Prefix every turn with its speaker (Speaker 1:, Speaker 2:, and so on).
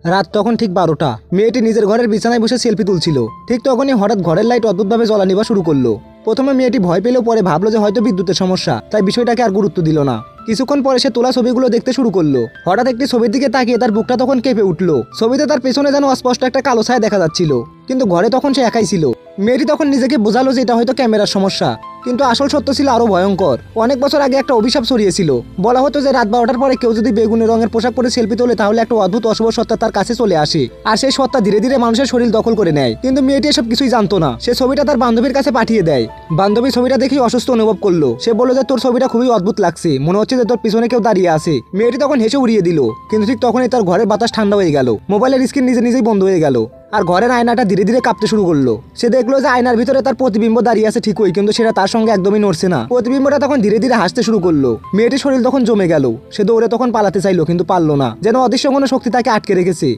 Speaker 1: রাত তখন ঠিক 12টা। মেয়েটি নিজের ঘরের বিছানায় বসে সেলফি তুলছিল। ঠিক তখনই হঠাৎ ঘরের লাইট অদ্ভুতভাবে জ্বলা নেওয়া শুরু করলো। প্রথমে মেয়েটি ভয় পেলেও পরে ভাবলো যে হয়তো বিদ্যুতের সমস্যা, তাই বিষয়টাকে আর গুরুত্ব দিল না। কিছুক্ষণ পরে সে তোলা ছবিগুলো দেখতে শুরু করলো। হঠাৎ একটি ছবির দিকে তাকিয়ে তার বুকটা তখন কেঁপে উঠলো। ছবিতে তার পেছনে যেন অস্পষ্ট একটা কালো ছায়া দেখা যাচ্ছিল, কিন্তু ঘরে তখন সে একাই ছিল। মেয়েটি তখন নিজেকে বোঝালো যে এটা হয়তো ক্যামেরার সমস্যা, কিন্তু আসল সত্য ছিল আরো ভয়ঙ্কর। অনেক বছর আগে একটা অভিশাপ ছড়িয়েছিল। বলা হতো যে রাত 12টার পরে কেউ যদি বেগুনি রঙের পোশাক পরে সেলফি তোলে তাহলে একটা অদ্ভুত অশুভ সত্তা তার কাছে চলে আসে, আর সেই সত্তা ধীরে ধীরে মানুষের শরীর দখল করে নেয়। কিন্তু মেয়েটি এসব কিছুই জানতো না। সে ছবিটা তার বান্ধবীর কাছে পাঠিয়ে দেয়। বান্ধবী ছবিটা দেখেই অসুস্থ অনুভব করলো। সে বলল যে তোর ছবিটা খুবই অদ্ভুত লাগছে, মনে হচ্ছে যে তোর পিছনে কেউ দাঁড়িয়ে আছে। মেয়েটি তখন হেসে উড়িয়ে দিল, কিন্তু ঠিক তখনই তার ঘরের বাতাস ঠান্ডা হয়ে গেল। মোবাইলের স্ক্রিন নিজে নিজেই বন্ধ হয়ে গেল, আর ঘরের আয়নাটা ধীরে ধীরে কাঁপতে শুরু করলো। সে দেখলো যে আয়নার ভিতরে তার প্রতিবিম্ব দাঁড়িয়ে আছে ঠিকই, কিন্তু সেটা তার সঙ্গে একদমই নড়ছে না। প্রতিবিম্বটা তখন ধীরে ধীরে হাসতে শুরু করলো। মেয়েটির শরীর তখন জমে গেল। সে দৌড়ে তখন পালাতে চাইলো, কিন্তু পারলো না, যেন অদৃশ্য কোনো শক্তি তাকে আটকে রেখেছে।